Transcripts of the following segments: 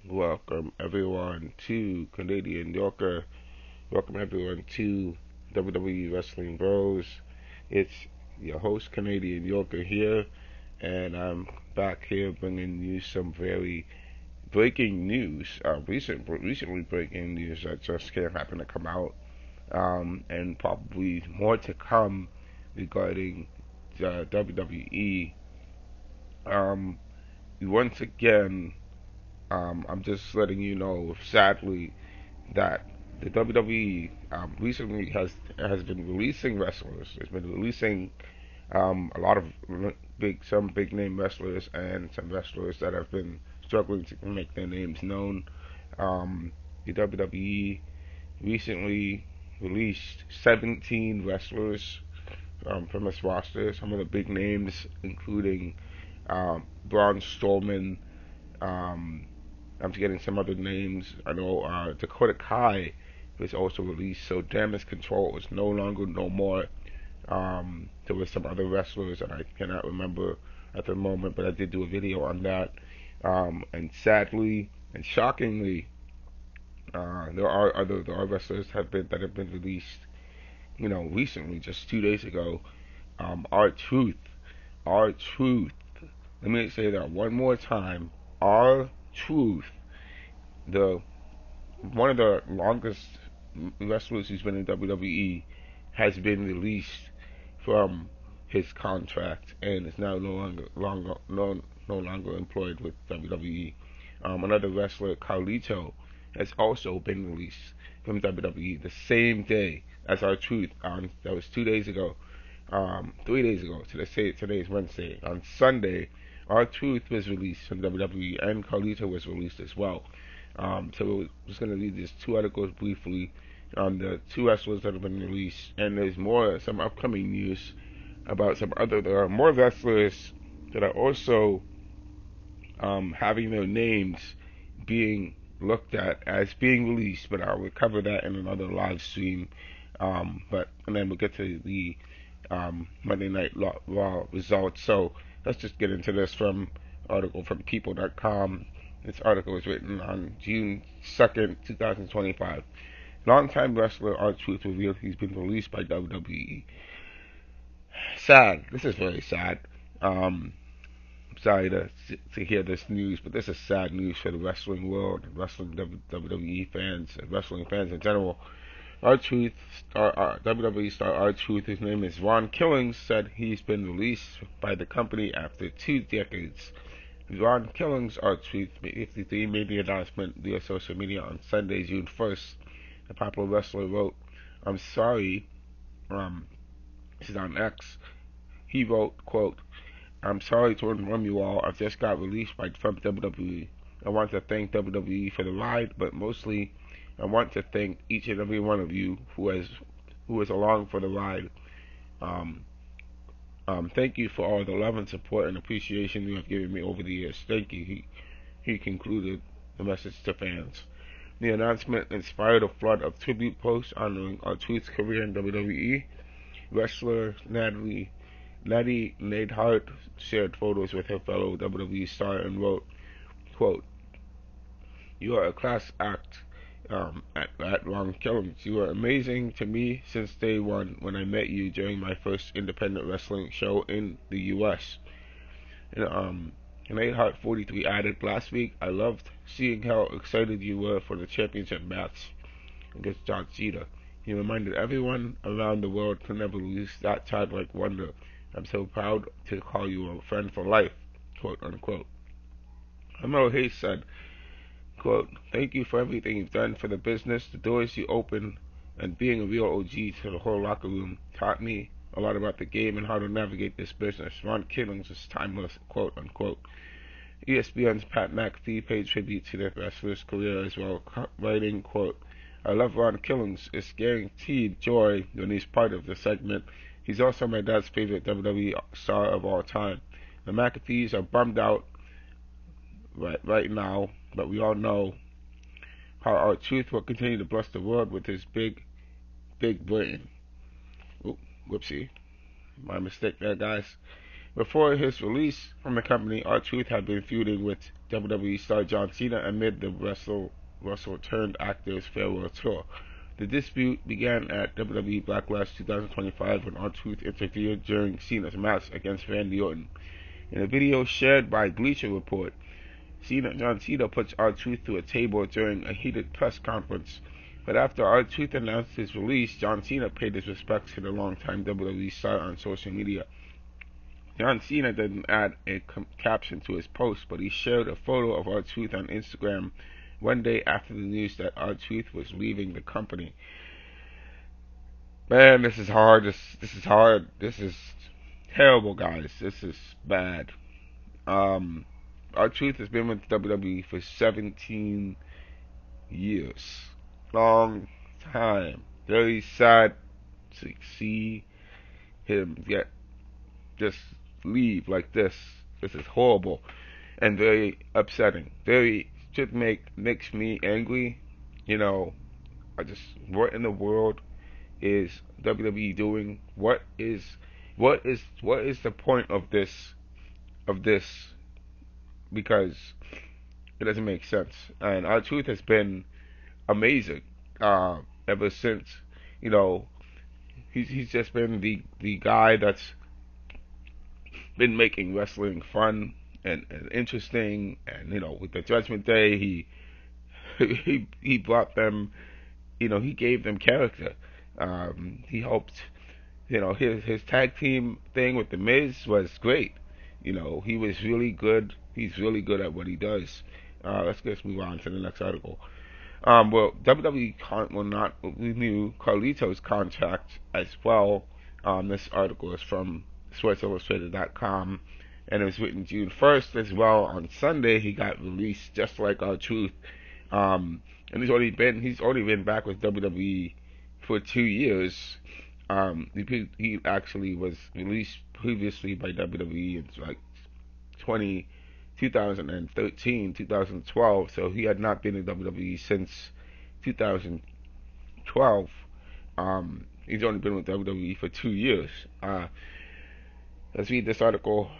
Welcome everyone to Canadian Yorker. Welcome everyone to WWE Wrestling Bros. It's your host Canadian Yorker here, and I'm back here bringing you some very breaking news. Recently breaking news that just can't happen to come out, and probably more to come regarding WWE. Um, Once again, I'm just letting you know, sadly, that the WWE recently has been releasing wrestlers. It's been releasing a lot of some big name wrestlers and some wrestlers that have been struggling to make their names known. The WWE recently released 17 wrestlers from its roster. Some of the big names, including Braun Strowman. Um, I'm forgetting some other names. I know Dakota Kai was also released, so Damage Control is no more. There were some other wrestlers that I cannot remember at the moment, but I did do a video on that. And sadly and shockingly, there are wrestlers that have been released. Recently, just 2 days ago. Our Truth. Let me say that one more time. Our Truth, the one of the longest wrestlers who's been in WWE, has been released from his contract and is now no longer employed with WWE. Another wrestler, Carlito, has also been released from WWE the same day as our Truth. That was 2 days ago. 3 days ago. Today is Wednesday. On Sunday, our Truth was released from WWE, and Carlito was released as well. So we're just going to read these two articles briefly on the two wrestlers that have been released, and there's some upcoming news about there are more wrestlers that are also having their names being looked at as being released, but I'll cover that in another live stream. And then we'll get to the Monday Night Raw results. So let's just get into this from article from People.com. This article was written on June 2nd, 2025. Longtime wrestler R-Truth revealed he's been released by WWE. Sad. This is very sad. Sorry to hear this news, but this is sad news for the wrestling world, wrestling WWE fans, and wrestling fans in general. R-Truth, WWE star R-Truth, whose name is Ron Killings, said he's been released by the company after 2 decades. Ron Killings, R-Truth, 53, made the announcement via social media on Sunday, June 1st. The popular wrestler wrote, "I'm sorry," this is on X. He wrote, quote, "I'm sorry to inform you all, I've just got released from WWE. I want to thank WWE for the ride, but mostly I want to thank each and every one of you who is along for the ride. Thank you for all the love and support and appreciation you have given me over the years. Thank you," he concluded the message to fans. The announcement inspired a flood of tribute posts honoring R-Truth's career in WWE. Wrestler Natty Neidhart shared photos with her fellow WWE star and wrote, quote, "You are a class act at Ron Killings. You are amazing to me since day one when I met you during my first independent wrestling show in the U.S. And Neidhart 43 added, "Last week I loved seeing how excited you were for the championship match against John Cena. You reminded everyone around the world to never lose that childlike wonder. I'm so proud to call you a friend for life," quote unquote. Emerald Hayes said, quote, "Thank you for everything you've done for the business, the doors you opened, and being a real OG to the whole locker room taught me a lot about the game and how to navigate this business. Ron Killings is timeless," quote unquote. ESPN's Pat McAfee paid tribute to the wrestler's career as well, writing, quote, "I love Ron Killings. It's guaranteed joy when he's part of the segment. He's also my dad's favorite WWE star of all time. The McAfees are bummed out right now, but we all know how R-Truth will continue to bless the world with his big brain." Oop, whoopsie. My mistake there, guys. Before his release from the company, R-Truth had been feuding with WWE star John Cena amid the wrestler-turned-actor's farewell tour. The dispute began at WWE Backlash 2025 when R-Truth interfered during Cena's match against Randy Orton. In a video shared by Bleacher Report, John Cena puts R-Truth to a table during a heated press conference. But after R-Truth announced his release, John Cena paid his respects to the longtime WWE star on social media. John Cena didn't add a caption to his post, but he shared a photo of R-Truth on Instagram one day after the news that R-Truth was leaving the company. Man, this is hard. This is hard. This is terrible, guys. This is bad. R-Truth has been with WWE for 17 years. Long time. Very sad to see him just leave like this. This is horrible and very upsetting. Makes me angry. What in the world is WWE doing? What is the point of this? Because it doesn't make sense. And R-Truth has been amazing ever since. He's just been the guy that's been making wrestling fun and interesting. And with the Judgment Day, he brought them. He gave them character. He helped. His tag team thing with the Miz was great. He was really good. He's really good at what he does. Let's just move on to the next article. WWE will not renew Carlito's contract as well. This article is from SportsIllustrated.com, and it was written June 1st as well. On Sunday, he got released just like R-Truth. And he's already been back with WWE for 2 years. He actually was released previously by WWE in like 2013, 2012. So he had not been in WWE since 2012. He's only been with WWE for 2 years. Let's read this article.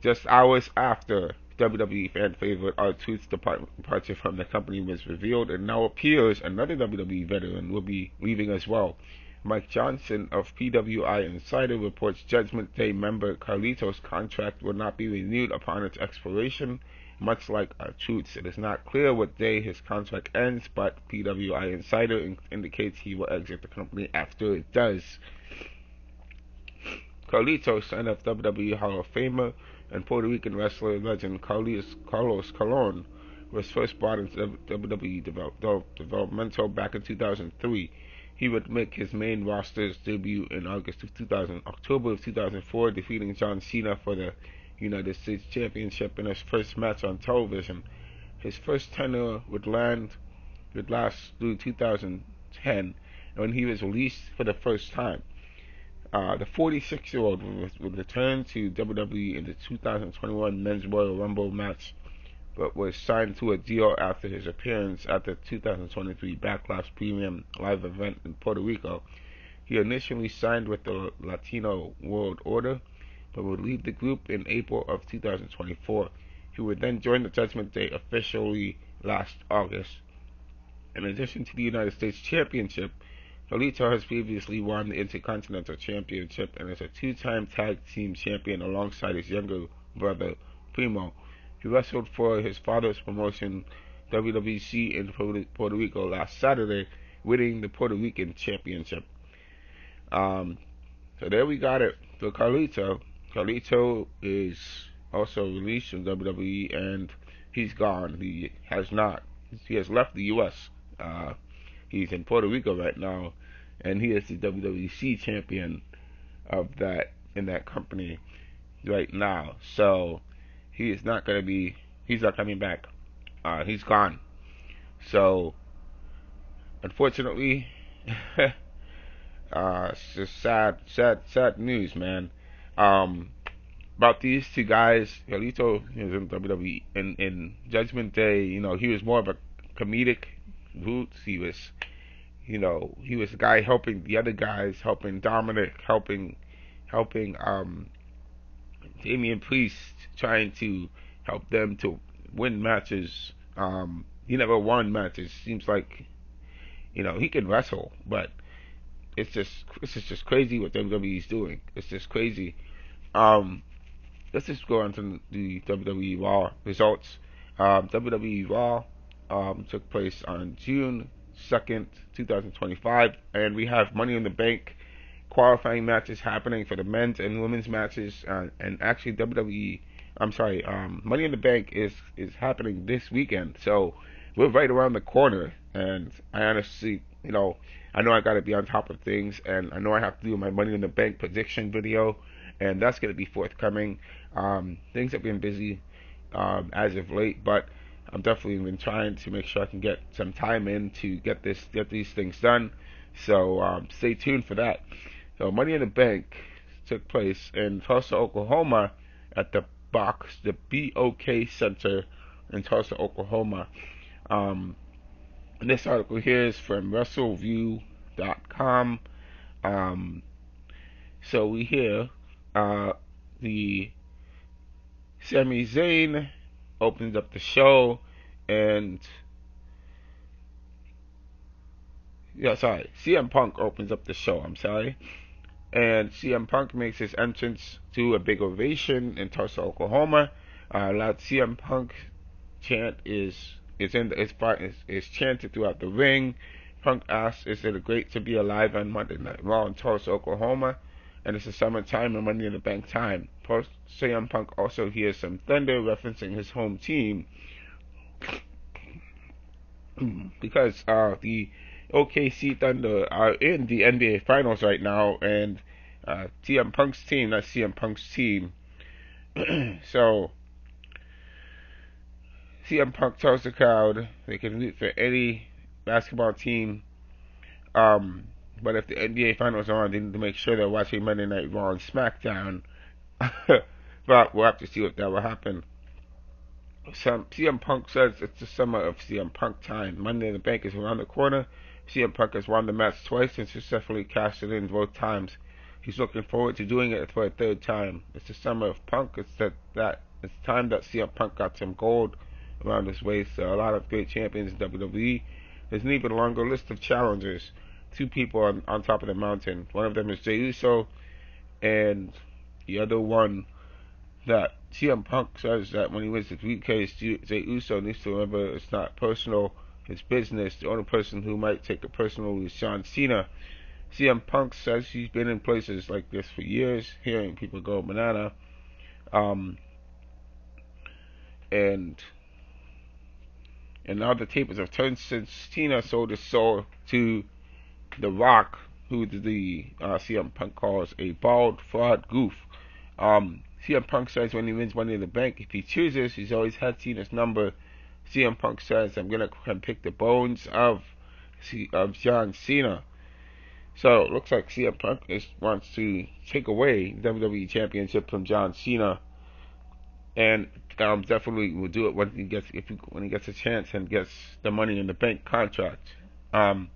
Just hours after WWE fan favorite R-Truth's departure from the company was revealed, it now appears another WWE veteran will be leaving as well. Mike Johnson of PWI Insider reports Judgment Day member Carlito's contract will not be renewed upon its expiration. Much like R-Truth's, it is not clear what day his contract ends, but PWI Insider indicates he will exit the company after it does. Carlito, son of WWE Hall of Famer and Puerto Rican wrestler legend Carlos Colon, was first brought into WWE developmental back in 2003. He would make his main roster's debut in October of 2004, defeating John Cena for the United States Championship in his first match on television. His first tenure would last through 2010, when he was released for the first time. The 46-year-old would return to WWE in the 2021 Men's Royal Rumble match, but was signed to a deal after his appearance at the 2023 Backlash Premium Live event in Puerto Rico. He initially signed with the Latino World Order, but would leave the group in April of 2024. He would then join the Judgment Day officially last August. In addition to the United States Championship, Carlito has previously won the Intercontinental Championship and is a 2-time tag team champion alongside his younger brother, Primo. He wrestled for his father's promotion, WWC, in Puerto Rico last Saturday, winning the Puerto Rican Championship. So there we got it for Carlito. Carlito is also released from WWE, and he's gone. He has left the U.S. He's in Puerto Rico right now, and he is the WWC champion in that company right now. So he's not coming back. He's gone. So unfortunately, it's just sad news, man. About these two guys, Carlito is in WWE. In Judgment Day, he was more of a comedic roots. He was the guy helping the other guys, helping Dominic, helping Damian Priest trying to help them to win matches. He never won matches. Seems like he can wrestle, but this is just crazy what WWE is doing. It's just crazy. Um, let's just go on to the WWE Raw results. WWE Raw took place on June 2nd, 2025, and we have Money in the Bank qualifying matches happening for the men's and women's matches, and actually WWE, I'm sorry, Money in the Bank is happening this weekend, so we're right around the corner, and I honestly, I know I got to be on top of things, and I know I have to do my Money in the Bank prediction video, and that's going to be forthcoming. Things have been busy as of late, but I'm definitely been trying to make sure I can get some time in to get these things done. So stay tuned for that. So Money in the Bank took place in Tulsa, Oklahoma, at the BOK Center in Tulsa, Oklahoma. This article here is from WrestleView.com. So we hear the Sami Zayn opens up the show, and CM Punk opens up the show. And CM Punk makes his entrance to a big ovation in Tulsa, Oklahoma. Loud CM Punk chant is chanted throughout the ring. Punk asks, "Is it great to be alive on Monday Night Raw in Tulsa, Oklahoma? And it's the summertime and Money in the Bank time." CM Punk also hears some thunder referencing his home team because the OKC Thunder are in the NBA Finals right now, and CM Punk's team, that's CM Punk's team. So CM Punk tells the crowd they can root for any basketball team, but if the NBA Finals are on, they need to make sure they're watching Monday Night Raw and SmackDown. But we'll have to see what that will happen. CM Punk says it's the summer of CM Punk time. Money in the Bank is around the corner. CM Punk has won the match twice and successfully cashed it in both times. He's looking forward to doing it for a third time. It's the summer of Punk. It's time that CM Punk got some gold around his waist. There are a lot of great champions in WWE. There's an even longer list of challengers. Two people on top of the mountain. One of them is Jey Uso, and the other one that CM Punk says that when he wins the briefcase, Jey Uso needs to remember it's not personal, it's business. The only person who might take it personal is John Cena. CM Punk says he's been in places like this for years, hearing people go banana. And now the tables have turned since Cena sold his soul to The Rock, who the CM Punk calls a bald fraud goof. CM Punk says when he wins Money in the Bank, if he chooses, he's always had Cena's number. CM Punk says, "I'm gonna come pick the bones of John Cena." So it looks like CM Punk wants to take away the WWE Championship from John Cena, and definitely will do it when he gets a chance and gets the Money in the Bank contract. CM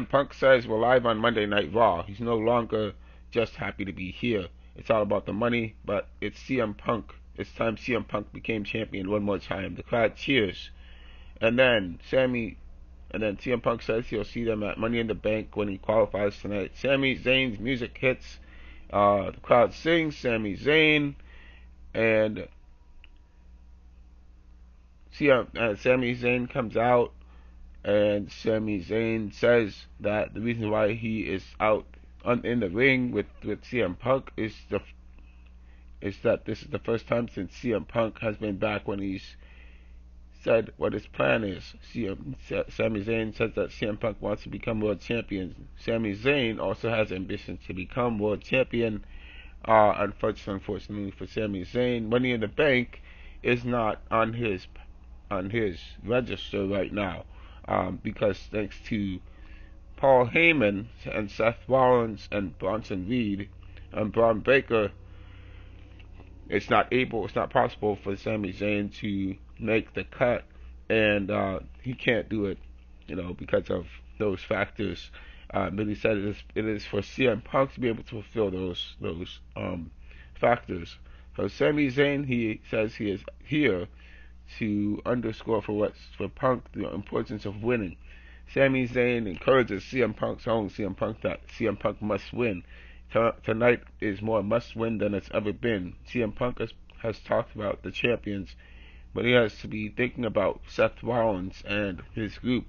Punk says we're live on Monday Night Raw. He's no longer just happy to be here. It's all about the money, but it's CM Punk. It's time CM Punk became champion one more time. The crowd cheers. And then CM Punk says he'll see them at Money in the Bank when he qualifies tonight. Sami Zayn's music hits. The crowd sings Sami Zayn, and Sami Zayn comes out, and Sami Zayn says that the reason why he is out in the ring with CM Punk is that this is the first time since CM Punk has been back when he's said what his plan is. Sami Zayn says that CM Punk wants to become world champion. Sami Zayn also has ambitions to become world champion. Unfortunately for Sami Zayn, Money in the Bank is not on his register right now, because thanks to Paul Heyman and Seth Rollins and Bronson Reed and Braun Breaker, it's not possible for Sami Zayn to make the cut, and he can't do it, because of those factors. But he said it is for CM Punk to be able to fulfill those factors. So Sami Zayn, he says he is here to underscore for Punk the importance of winning. Sami Zayn encourages CM Punk's own CM Punk that CM Punk must win. Tonight is more must win than it's ever been. CM Punk has talked about the champions, but he has to be thinking about Seth Rollins and his group.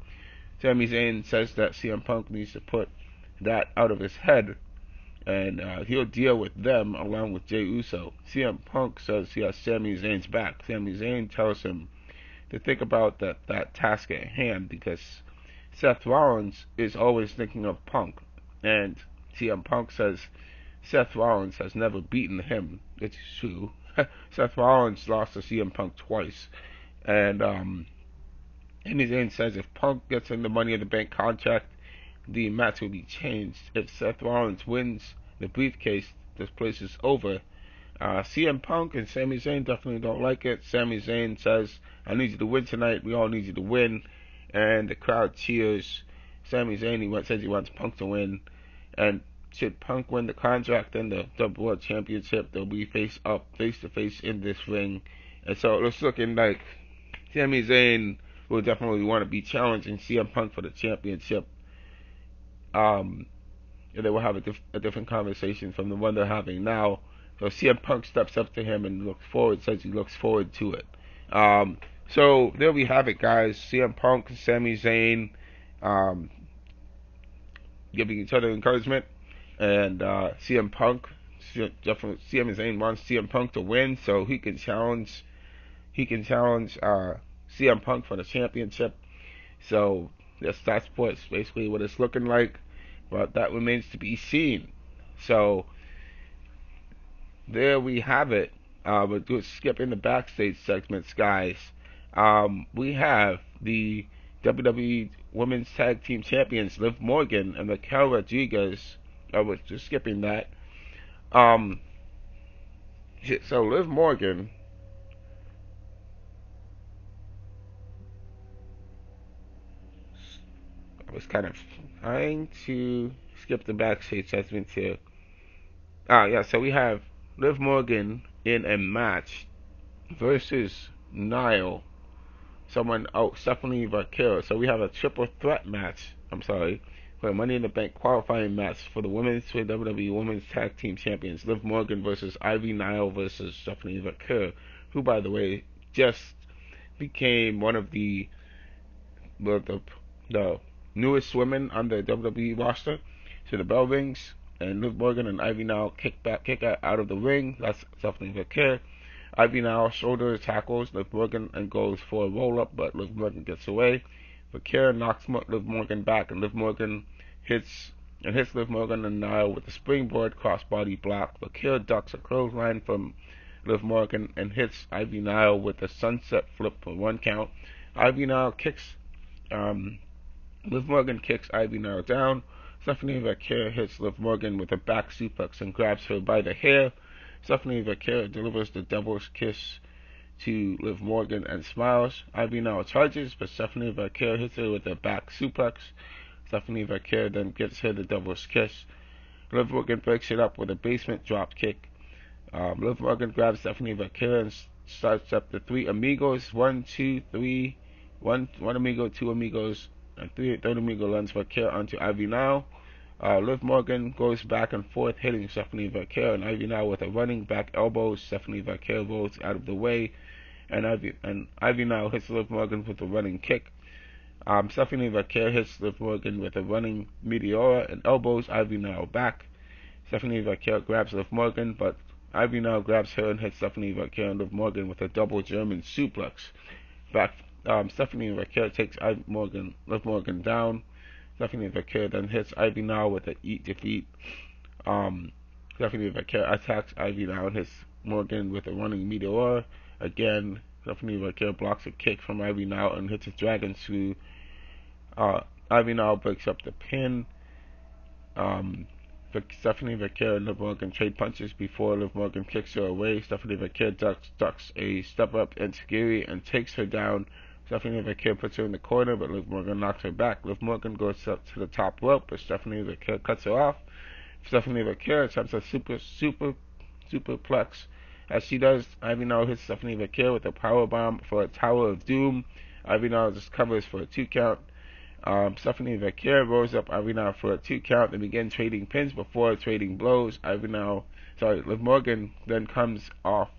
Sami Zayn says that CM Punk needs to put that out of his head, and he'll deal with them along with Jey Uso. CM Punk says he has Sami Zayn's back. Sami Zayn tells him to think about that task at hand, because Seth Rollins is always thinking of Punk, and CM Punk says Seth Rollins has never beaten him. It's true. Seth Rollins lost to CM Punk twice, and Sami Zayn says if Punk gets in the Money in the Bank contract, the match will be changed. If Seth Rollins wins the briefcase, this place is over. CM Punk and Sami Zayn definitely don't like it. Sami Zayn says, I need you to win tonight. We all need you to win. And the crowd cheers. Sami Zayn says he wants Punk to win. And should Punk win the contract and the WWE World Championship, they'll be face to face in this ring. And so it's looking like Sami Zayn will definitely want to be challenging CM Punk for the championship. And they will have a different conversation from the one they're having now. So CM Punk steps up to him and says he looks forward to it. So there we have it, guys. CM Punk and Sami Zayn giving each other encouragement, and Sami Zayn wants CM Punk to win so he can challenge CM Punk for the championship. So that's basically what it's looking like, but that remains to be seen. So there we have it. We're just skipping the backstage segments, guys. We have the WWE Women's Tag Team Champions Liv Morgan and Raquel Rodriguez. I was just skipping that. So Liv Morgan, I was kind of trying to skip the backstage segments here. So we have Liv Morgan in a match versus Nile, Stephanie Vaquero. So we have a triple threat match. For a Money in the Bank qualifying match for the WWE Women's Tag Team Champions, Liv Morgan versus Ivy Nile versus Stephanie Vaquero, who, by the way, just became one of the newest women on the WWE roster. So the bell rings, and Liv Morgan and Ivy Nile kick out of the ring. That's Stephanie Vaquero. Ivy Nile shoulder tackles Liv Morgan and goes for a roll up, but Liv Morgan gets away. Vaquero knocks Liv Morgan back, and Liv Morgan hits Liv Morgan and Nile with a springboard crossbody block. Vaquero ducks a clothesline from Liv Morgan and hits Ivy Nile with a sunset flip for 1 count. Liv Morgan kicks Ivy Nile down. Stephanie Vaquero hits Liv Morgan with a back suplex and grabs her by the hair. Stephanie Vaquero delivers the devil's kiss to Liv Morgan and smiles. Ivy Nile charges, but Stephanie Vaquero hits her with a back suplex. Stephanie Vaquero then gives her the devil's kiss. Liv Morgan breaks it up with a basement drop kick. Liv Morgan grabs Stephanie Vaquero and starts up the 3 amigos. 1, 2, 3. One amigo, 2 amigos, and third amigo lands Vaquero onto Ivy Nile. Liv Morgan goes back and forth, hitting Stephanie Vaquero and Ivy Nile with a running back elbow. Stephanie Vaquero rolls out of the way, and Ivy Nile hits Liv Morgan with a running kick. Stephanie Vaquero hits Liv Morgan with a running Meteora and elbows Ivy Nile back. Stephanie Vaquero grabs Liv Morgan, but Ivy Nile grabs her and hits Stephanie Vaquero and Liv Morgan with a double German suplex. Stephanie Vaquero takes Liv Morgan down. Stephanie Vaquero then hits Ivy Nile with a eat defeat. Stephanie Vaquero attacks Ivy Nile and hits Morgan with a running Meteor. Again, Stephanie Vaquero blocks a kick from Ivy Nile and hits a dragon screw. Ivy Nile breaks up the pin. Stephanie Vaquero and Liv Morgan trade punches before Liv Morgan kicks her away. Stephanie Vaquero ducks a step up and scary and takes her down. Stephanie Vaquero puts her in the corner, but Liv Morgan knocks her back. Liv Morgan goes up to the top rope, but Stephanie Vaquero cuts her off. Stephanie Vaquero attempts a superplex. As she does, Ivy now hits Stephanie Vaquer with a power bomb for a Tower of Doom. Ivy now just covers for a 2 count. Stephanie Vaquer rolls up Ivy now for a 2 count. They begin trading pins before trading blows. Liv Morgan then comes off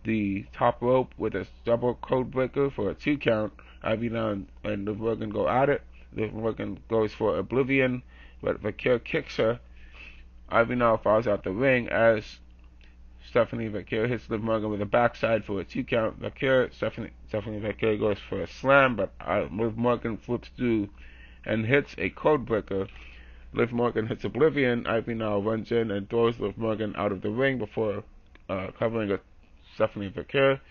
the top rope with a double code breaker for a 2 count. Ivy now and Liv Morgan go at it. Liv Morgan goes for Oblivion, but Vaquer kicks her. Ivy now falls out the ring as Stephanie Vaquer hits Liv Morgan with a backside for a 2 count. Stephanie Vaquer goes for a slam, but Liv Morgan flips through and hits a code breaker. Liv Morgan hits Oblivion. Ivy now runs in and throws Liv Morgan out of the ring before covering Stephanie Vaquer.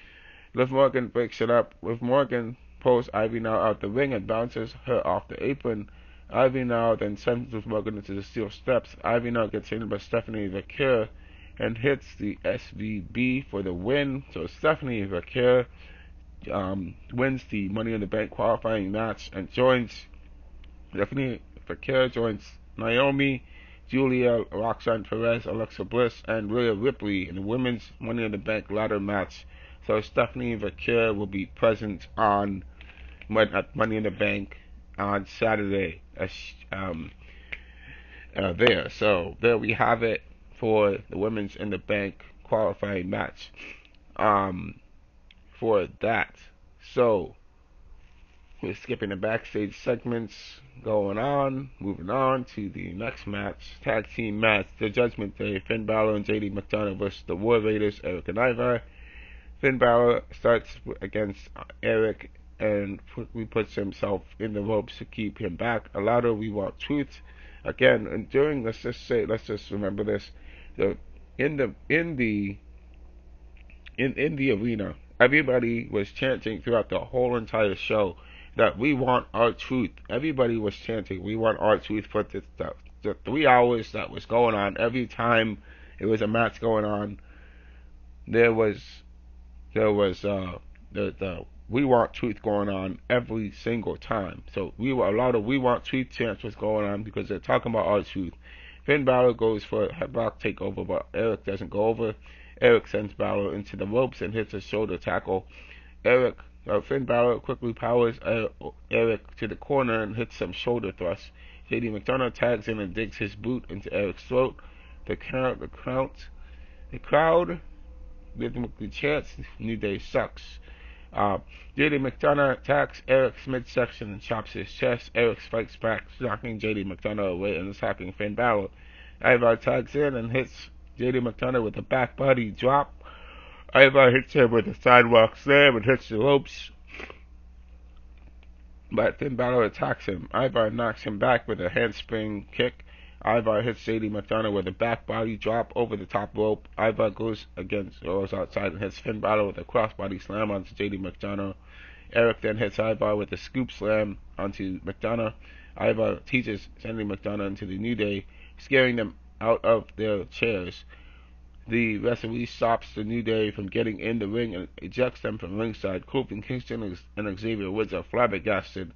Liv Morgan breaks it up. Liv Morgan pulls Ivy now out the ring and bounces her off the apron. Ivy now then sends Liv Morgan into the steel steps. Ivy now gets hit by Stephanie Vaquer and hits the SVB for the win. So Stephanie Vaquer wins the Money in the Bank qualifying match and Stephanie Vaquer joins Naomi, Julia, Roxanne Perez, Alexa Bliss, and Rhea Ripley in the women's Money in the Bank ladder match. So Stephanie Vaquer will be present at Money in the Bank on Saturday. There. So there we have it for the women's in the bank qualifying match. For that. So we're skipping the backstage segments, moving on to the next match, tag team match, the Judgment Day, Finn Balor and JD McDonough versus the War Raiders, Eric and Ivar. Finn Balor starts against Eric and quickly puts himself in the ropes to keep him back. A louder "We Want Truth." Again, and let's just remember this: in the arena, everybody was chanting throughout the whole entire show that we want our truth. Everybody was chanting, "We want our truth" for the 3 hours that was going on. Every time it was a match going on, there was the "We want truth" going on every single time. So a lot of "We want truth" chants was going on because they're talking about our truth. Finn Balor goes for a headlock takeover, but Eric doesn't go over. Eric sends Balor into the ropes and hits a shoulder tackle. Finn Balor quickly powers Eric to the corner and hits some shoulder thrusts. JD McDonough tags in and digs his boot into Eric's throat. The crowd rhythmically chants, "New Day sucks." JD McDonough attacks Eric's midsection and chops his chest. Eric fights back, knocking JD McDonough away and attacking Finn Balor. Ivar tags in and hits JD McDonough with a back body drop. Ivar hits him with a sidewalk slam and hits the ropes, but Finn Balor attacks him. Ivar knocks him back with a handspring kick. Ivar hits JD McDonough with a back body drop over the top rope. Ivar goes outside and hits Finn Balor with a crossbody slam onto JD McDonough. Eric then hits Ivar with a scoop slam onto McDonough. Ivar teaches sending McDonough into the New Day, scaring them out of their chairs. The referee stops the New Day from getting in the ring and ejects them from ringside. Kofi Kingston and Xavier Woods are flabbergasted.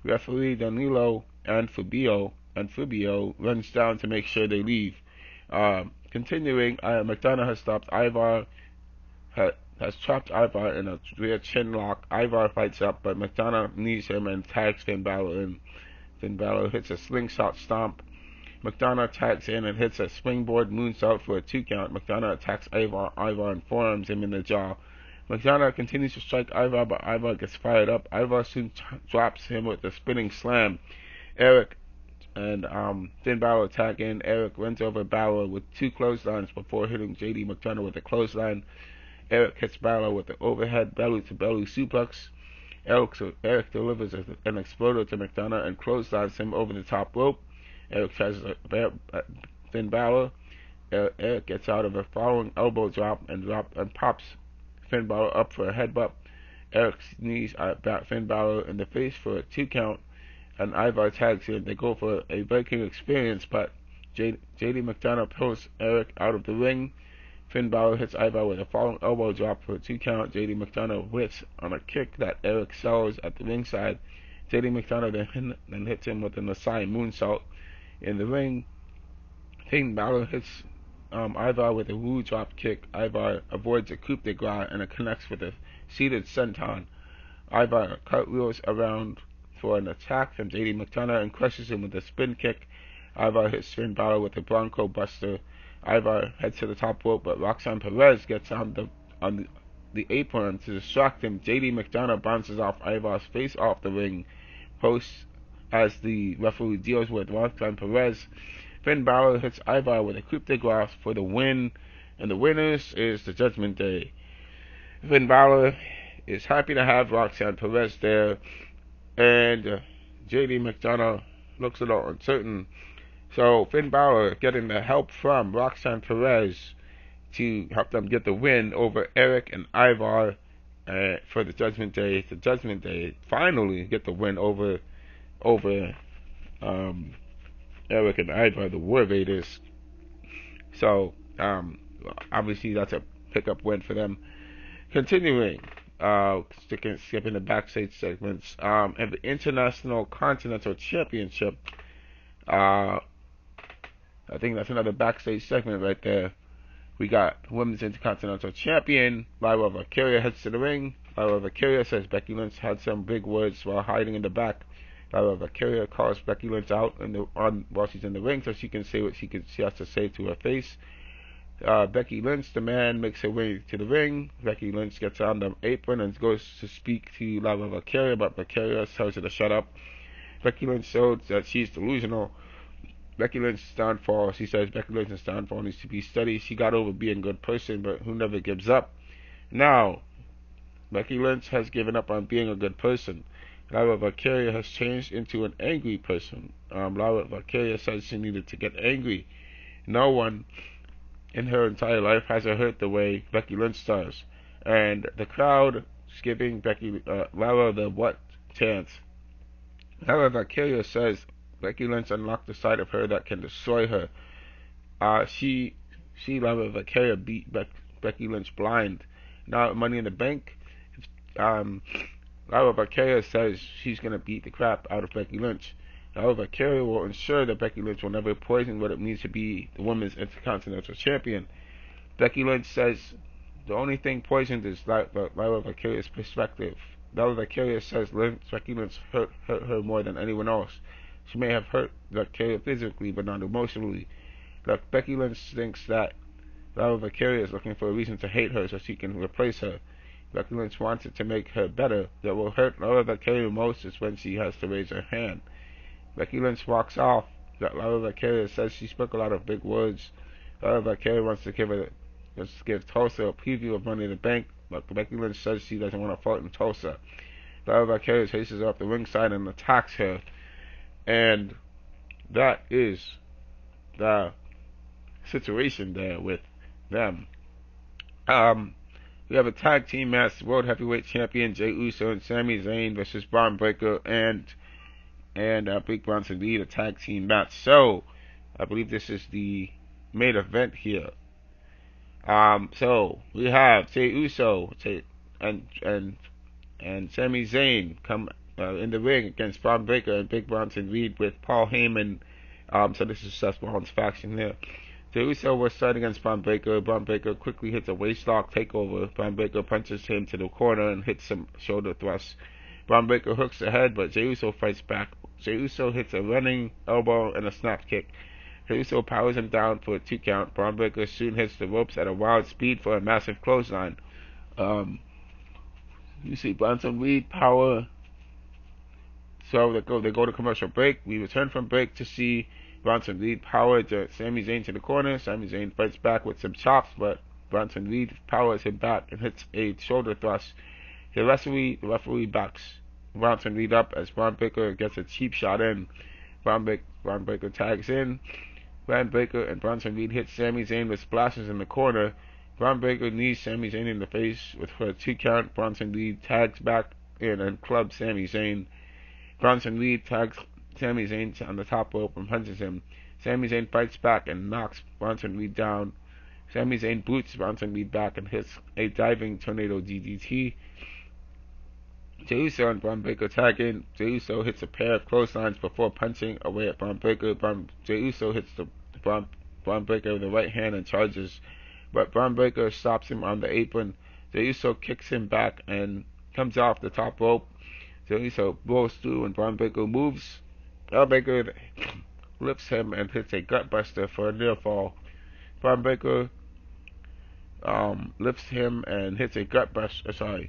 Referee Danilo and Fabio runs down to make sure they leave. Continuing, McDonough has stopped Ivar, has trapped Ivar in a rear chin lock. Ivar fights up, but McDonough knees him and tags Finn Balor in. Finn Balor hits a slingshot stomp. McDonough tags in and hits a springboard moonsault for a 2 count. McDonough attacks Ivar and forearms him in the jaw. McDonough continues to strike Ivar, but Ivar gets fired up. Ivar soon drops him with a spinning slam. Eric and Finn Balor tag in. Eric runs over Balor with 2 clotheslines before hitting JD McDonough with a clothesline. Eric hits Balor with an overhead belly-to-belly suplex. Eric delivers an exploder to McDonough and clotheslines him over the top rope. Eric tries to Finn Balor. Eric gets out of a following elbow drop and pops Finn Balor up for a headbutt. Eric knees Finn Balor in the face for a 2 count, and Ivar tags in. They go for a Viking experience, but JD McDonough pulls Eric out of the ring. Finn Balor hits Ivar with a falling elbow drop for a 2 count. JD McDonough whiffs on a kick that Eric sells at the ringside. JD McDonough then hits him with an Asai moonsault. In the ring, Finn Balor hits Ivar with a woo drop kick. Ivar avoids a coup de grace and it connects with a seated senton. Ivar cartwheels around for an attack from JD McDonough and crushes him with a spin kick. Ivar hits Finn Balor with a Bronco Buster. Ivar heads to the top rope, but Roxanne Perez gets on the apron to distract him. JD McDonough bounces off Ivar's face off the ring post as the referee deals with Roxanne Perez. Finn Balor hits Ivar with a coup de grace for the win, and the winners is the Judgment Day. Finn Balor is happy to have Roxanne Perez there, and JD McDonough looks a little uncertain. So Finn Balor getting the help from Roxanne Perez to help them get the win over Eric and Ivar for the Judgment Day. The Judgment Day finally get the win over Eric and Ivar, the War Raiders. So obviously that's a pickup win for them. Continuing, skipping the backstage segments, and the International Continental Championship. I think that's another backstage segment right there. We got Women's Intercontinental Champion Lyra Valkyria heads to the ring. Lyra Valkyria says Becky Lynch had some big words while hiding in the back. Lyra Valkyria calls Becky Lynch out while she's in the ring so she can say what she has to say to her face. Becky Lynch, the man, makes her way to the ring. Becky Lynch gets on the apron and goes to speak to Lyra Valkyria, but Valkyria tells her to shut up. Becky Lynch shows that she's delusional. Becky Lynch's downfall, she says Becky Lynch's downfall needs to be studied. She got over being a good person, but who never gives up. Now, Becky Lynch has given up on being a good person. Lyra Valkyria has changed into an angry person. Lyra Valkyria says she needed to get angry. No one in her entire life has her hurt the way Becky Lynch does. And the crowd is giving Lyra the what chance. Lyra Valkyria says Becky Lynch unlocked the side of her that can destroy her. Lyra Valkyria beat Becky Lynch blind. Now at Money in the Bank, Lyra Valkyria says she's going to beat the crap out of Becky Lynch. Lyra Valkyria will ensure that Becky Lynch will never poison what it means to be the Women's Intercontinental Champion. Becky Lynch says the only thing poisoned is Lyra Valkyria's perspective. Lyra Valkyria says Becky Lynch hurt her more than anyone else. She may have hurt Valkyria physically, but not emotionally. Becky Lynch thinks that Lyra Valkyria is looking for a reason to hate her so she can replace her. Becky Lynch wants it to make her better. That will hurt Lyra Valkyria most is when she has to raise her hand. Becky Lynch walks off. Lyra Valkyria says she spoke a lot of big words. Lyra Valkyria wants to give Tulsa a preview of Money in the Bank, but Becky Lynch says she doesn't want to fight in Tulsa. Lyra Valkyria chases her off the ringside and attacks her. And that is the situation there with them. We have a tag team match: World Heavyweight Champion Jey Uso and Sami Zayn versus Braun Breaker and Big Bronson Reed, a tag team match. So I believe this is the main event here. So we have Jey Uso and Sami Zayn come in the ring against Braun Breaker and Big Bronson Reed with Paul Heyman. So this is Seth Rollins' faction here. Jey Uso was set against Braun Breaker. Braun Breaker quickly hits a waistlock takeover. Braun Breaker punches him to the corner and hits some shoulder thrusts. Braun Breaker hooks ahead, but Jey Uso fights back. Jey Uso hits a running elbow and a snap kick. Jey Uso powers him down for a 2 count. Braun Breaker soon hits the ropes at a wild speed for a massive clothesline. You see Bronson Reed power. So they go to commercial break. We return from break to see Bronson Reed power Sami Zayn to the corner. Sami Zayn fights back with some chops, but Bronson Reed powers him back and hits a shoulder thrust. The referee backs Bronson Reed up as Braun Breaker gets a cheap shot in. Braun Breaker tags in. Braun Breaker and Bronson Reed hit Sami Zayn with splashes in the corner. Braun Breaker knees Sami Zayn in the face for a 2 count. Bronson Reed tags back in and clubs Sami Zayn. Bronson Reed tags Sami Zayn on the top rope and punches him. Sami Zayn fights back and knocks Bronson Reed down. Sami Zayn boots Bronson Reed back and hits a diving tornado DDT. Jey Uso and Braun Breaker tag in. Jey Uso hits a pair of clotheslines before punching away at Braun Breaker. Jey Uso hits the Braun Braun Breaker with the right hand and charges, but Braun Breaker stops him on the apron. Jey Uso kicks him back and comes off the top rope. Jey Uso blows through and Braun Breaker moves. Braun Breaker lifts him and hits a gutbuster for a near fall. Braun Breaker lifts him and hits a gutbuster.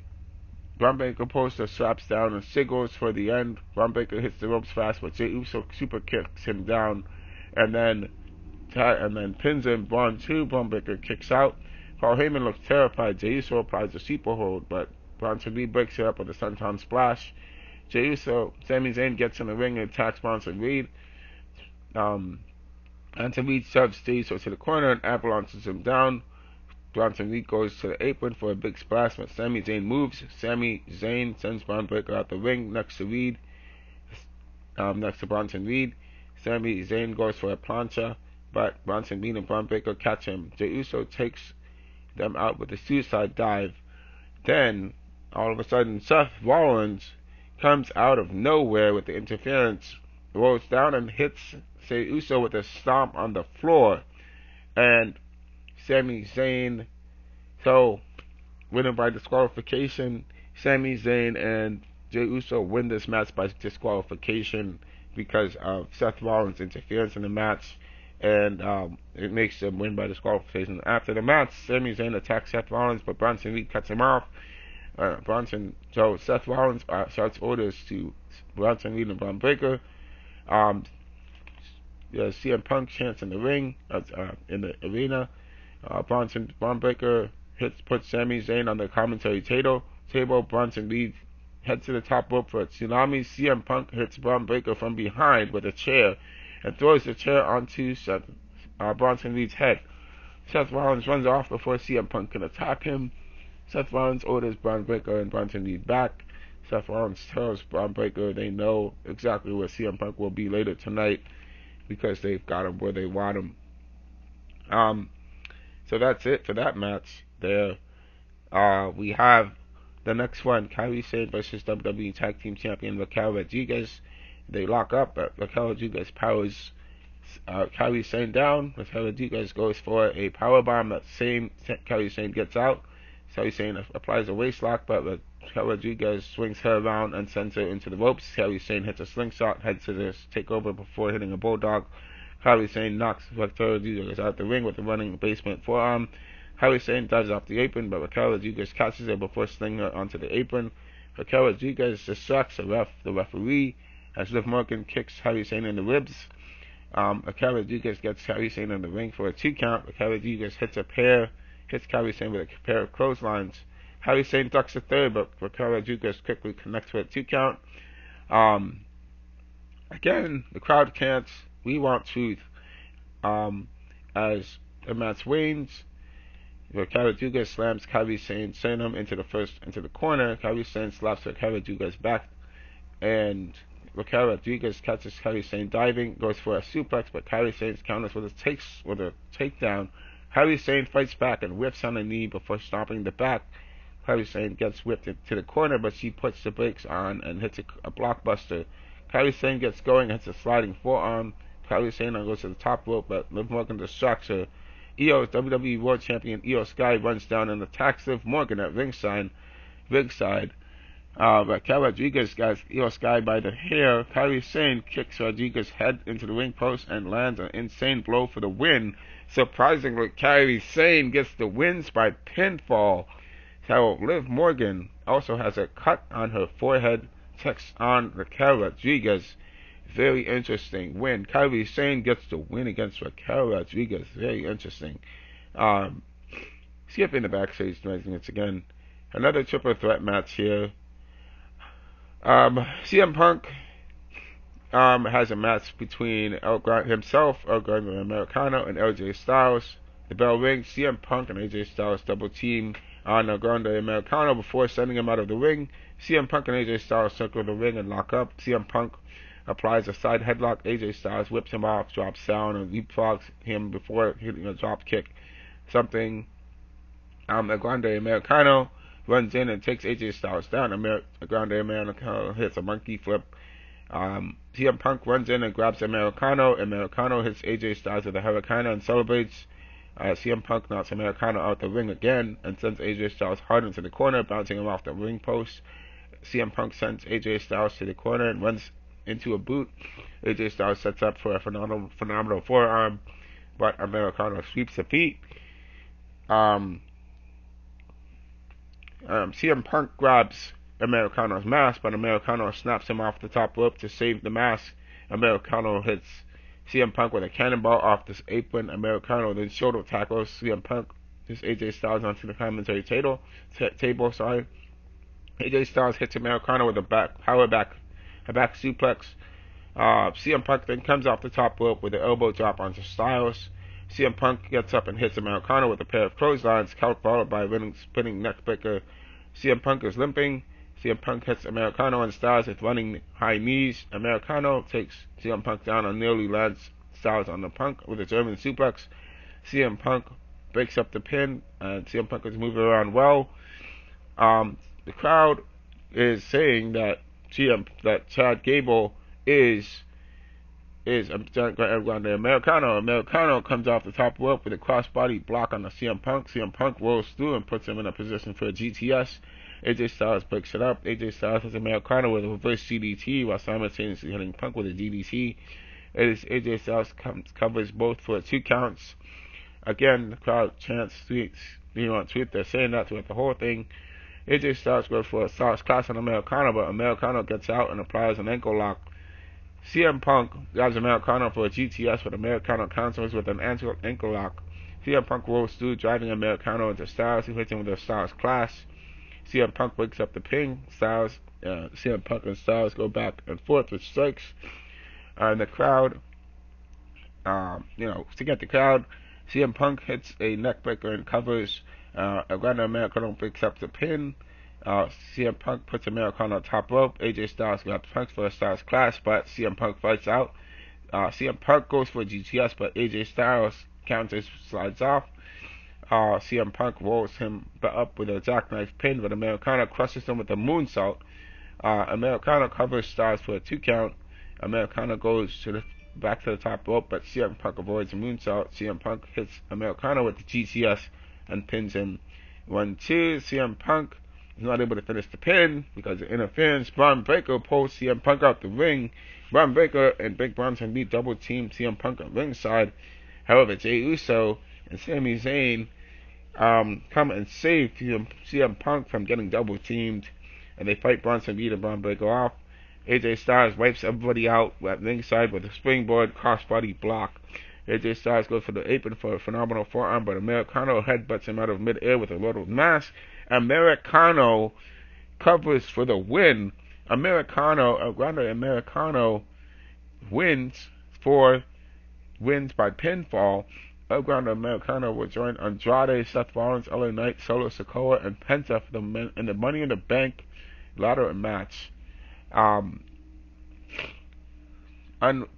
Braun Breaker pulls the straps down and signals for the end. Braun Breaker hits the ropes fast, but Jey Uso super kicks him down, and then pins him. Braun Breaker kicks out. Paul Heyman looks terrified. Jey Uso applies a super hold, but Bronson Reed breaks it up with a senton splash. Sami Zayn gets in the ring and attacks Bronson Reed. Bronson Reed shoves Jey Uso to the corner and avalanches him down. Bronson Reed goes to the apron for a big splash, but Sami Zayn moves. Sami Zayn sends Braun Breaker out the ring next to Bronson Reed. Sami Zayn goes for a plancha, but Bronson Reed and Braun Breaker catch him. Jey Uso takes them out with a suicide dive. Then, all of a sudden, Seth Rollins comes out of nowhere with the interference, rolls down and hits Jey Uso with a stomp on the floor, and Sami Zayn, winning by disqualification. Sami Zayn and Jey Uso win this match by disqualification because of Seth Rollins' interference in the match, and it makes them win by disqualification. After the match, Sami Zayn attacks Seth Rollins, but Bronson Reed cuts him off. Seth Rollins shouts orders to Bronson Reed and Braun Breaker. CM Punk chants in the ring, in the arena. Braun Breaker puts Sami Zayn on the commentary table. Bronson Reed heads to the top rope for a tsunami. CM Punk hits Braun Breaker from behind with a chair and throws the chair onto Bronson Reed's head. Seth Rollins runs off before CM Punk can attack him. Seth Rollins orders Braun Breaker and Bronson Reed back. Seth Rollins tells Braun Breaker they know exactly where CM Punk will be later tonight because they've got him where they want him. So that's it for that match there. We have the next one, Kairi Sane versus WWE Tag Team Champion Raquel Rodriguez. They lock up, but Raquel Rodriguez powers Kairi Sane down. Raquel Rodriguez goes for a powerbomb that Kairi Sane gets out. Kairi Sane applies a waist lock, but Raquel Rodriguez swings her around and sends her into the ropes. Kairi Sane hits a slingshot, heads to this takeover before hitting a bulldog. Kairi Sane knocks Raquel Rodriguez out the ring with a running basement forearm. Kairi Sane dives off the apron, but Raquel Rodriguez catches her before slinging her onto the apron. Raquel Rodriguez distracts the referee, as Liv Morgan kicks Kairi Sane in the ribs. Raquel Rodriguez gets Kairi Sane in the ring for a 2 count. Raquel Rodriguez hits Kairi Sane with a pair of clotheslines. Kairi Sane ducks a third, but Raquel Rodriguez quickly connects for a 2 count. Again, the crowd chants, "We want truth." As the match wanes, Raquel Rodriguez slams Kairi Sane into the corner. Kairi Sane slaps Raquel Rodriguez back, and Raquel Rodriguez catches Kairi Sane diving, goes for a suplex, but Kairi Sane counters with a takedown. Kairi Sane fights back and whips on a knee before stomping the back. Kairi Sane gets whipped to the corner, but she puts the brakes on and hits a blockbuster. Kairi Sane gets going, hits a sliding forearm. Kairi Sane goes to the top rope, but Liv Morgan distracts her. WWE World Champion Io Sky runs down and attacks Liv Morgan at ringside. Raquel Rodriguez got Io Sky by the hair. Kairi Sane kicks Rodriguez's head into the ring post and lands an insane blow for the win. Surprisingly, Kairi Sane gets the wins by pinfall. So Liv Morgan also has a cut on her forehead. Checks on Raquel Rodriguez. Very interesting win. Kairi Sane gets the win against Raquel Rodriguez. Very interesting. Skipping the backstage segments again. Another triple threat match here. CM Punk has a match between himself, El Grande Americano, and AJ Styles. The bell rings. CM Punk and AJ Styles double team on El Grande Americano before sending him out of the ring. CM Punk and AJ Styles circle the ring and lock up. CM Punk applies a side headlock. AJ Styles whips him off, drops down, and leapfrogs him before hitting a drop kick. El Grande Americano runs in and takes AJ Styles down. El Grande Americano hits a monkey flip. CM Punk runs in and grabs Americano. Americano hits AJ Styles with a Hurricane and celebrates. CM Punk knocks Americano out the ring again and sends AJ Styles hard into the corner, bouncing him off the ring post. CM Punk sends AJ Styles to the corner and runs into a boot. AJ Styles sets up for a phenomenal forearm, but Americano sweeps the feet. CM Punk grabs Americano's mask, but Americano snaps him off the top rope to save the mask. Americano hits CM Punk with a cannonball off this apron. Americano then shoulder tackles CM Punk. Hits AJ Styles onto the commentary table. AJ Styles hits Americano with a back suplex. CM Punk then comes off the top rope with an elbow drop onto Styles. CM Punk gets up and hits Americano with a pair of clotheslines, followed by a spinning neckbreaker. CM Punk is limping. CM Punk hits Americano and Styles with running high knees. Americano takes CM Punk down and nearly lands Styles on the Punk with a German suplex. CM Punk breaks up the pin, and CM Punk is moving around well. The crowd is saying that Chad Gable is Americano. Americano comes off the top rope with a crossbody block on the CM Punk. CM Punk rolls through and puts him in a position for a GTS. AJ Styles breaks it up. AJ Styles hits Americano with a reverse DDT while simultaneously hitting Punk with a DDT. AJ Styles covers both for 2 counts. Again, the crowd chants on tweet. They're saying that throughout the whole thing. AJ Styles goes for a Styles Clash on Americano, but Americano gets out and applies an ankle lock. CM Punk grabs Americano for a GTS, but Americano counters with an ankle lock. CM Punk rolls through, driving Americano into Styles, who hits him with a Styles Clash. CM Punk breaks up the pin. CM Punk and Styles go back and forth with strikes. And the crowd, to get the crowd, CM Punk hits a neckbreaker and covers. Americano breaks up the pin. CM Punk puts Americano on top rope. AJ Styles grabs Punk for a Styles Clash, but CM Punk fights out. CM Punk goes for a GTS, but AJ Styles counters, slides off. CM Punk rolls him up with a jackknife pin, but Americano crushes him with a moonsault. Americano covers Styles for a 2 count. Americano goes back to the top rope, but CM Punk avoids a moonsault. CM Punk hits Americano with the GTS and pins him. 1-2. CM Punk is not able to finish the pin because of interference. Braun Breaker pulls CM Punk out the ring. Braun Breaker and Big Bronson Reed double team CM Punk at ringside. However, Jey Uso and Sami Zayn come and save CM Punk from getting double teamed, and they fight Bronson Reed and Braun Breaker off. AJ Styles wipes everybody out at ringside with a springboard crossbody block. AJ Styles goes for the apron for a phenomenal forearm, but Americano headbutts him out of midair with a loaded mask. Americano covers for the win. Americano wins by pinfall. Americano will join Andrade, Seth Rollins, LA Knight, Solo Sikoa, and Penta in the Money in the Bank ladder match.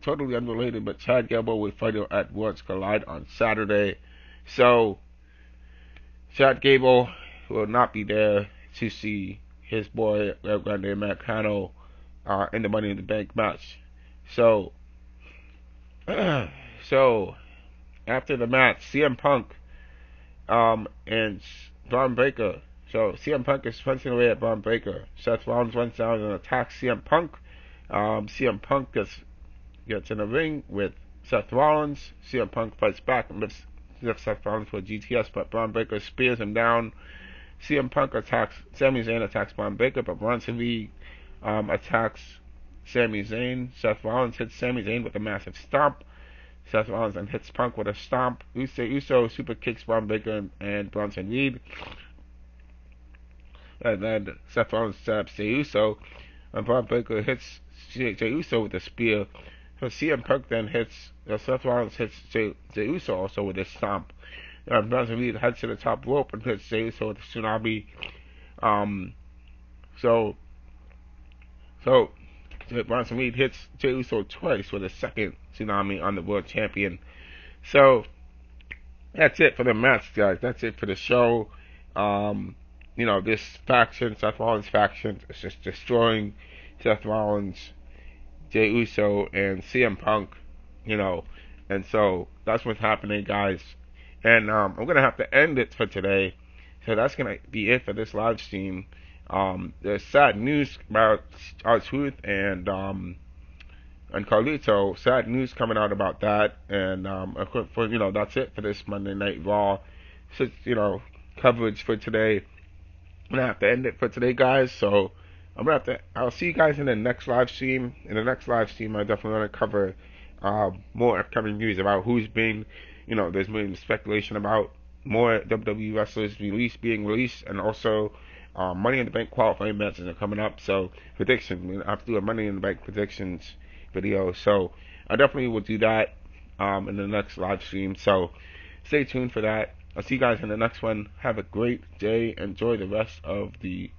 Totally unrelated, but Chad Gable will fight at Worlds Collide on Saturday. So, Chad Gable will not be there to see his boy El Grande Americano in the Money in the Bank match. So after the match, CM Punk and Braun Breaker. So CM Punk is punching away at Braun Breaker. Seth Rollins runs down and attacks CM Punk. CM Punk gets in the ring with Seth Rollins. CM Punk fights back and lifts Seth Rollins for a GTS, but Braun Breaker spears him down. Sami Zayn attacks Braun Breaker, but Bronson Reed attacks Sami Zayn. Seth Rollins hits Sami Zayn with a massive stomp. Seth Rollins then hits Punk with a stomp. Uso super kicks Braun Breaker and Bronson Reed. And then Seth Rollins stabs Jey Uso, and Braun Breaker hits Jey Uso with a spear. So CM Punk then Seth Rollins hits Jey Uso also with a stomp. Bronson Reed heads to the top rope and hits Jey Uso with a tsunami. So Bronson Reed hits Jey Uso twice with a second tsunami on the world champion. So that's it for the match, guys. That's it for the show. This faction, Seth Rollins faction, is just destroying Seth Rollins. Jey Uso and CM Punk, you know, and so that's what's happening, guys. And I'm gonna have to end it for today. So that's gonna be it for this live stream. There's sad news about R-Truth and Carlito. Sad news coming out about that. And for that's it for this Monday Night Raw. So coverage for today. I'm gonna have to end it for today, guys. So I'll see you guys in the next live stream. In the next live stream, I definitely want to cover more upcoming news about who's being, there's been speculation about more WWE wrestlers being released, and also Money in the Bank qualifying matches are coming up. So predictions, I have to do a Money in the Bank predictions video. So I definitely will do that in the next live stream. So stay tuned for that. I'll see you guys in the next one. Have a great day. Enjoy the rest of the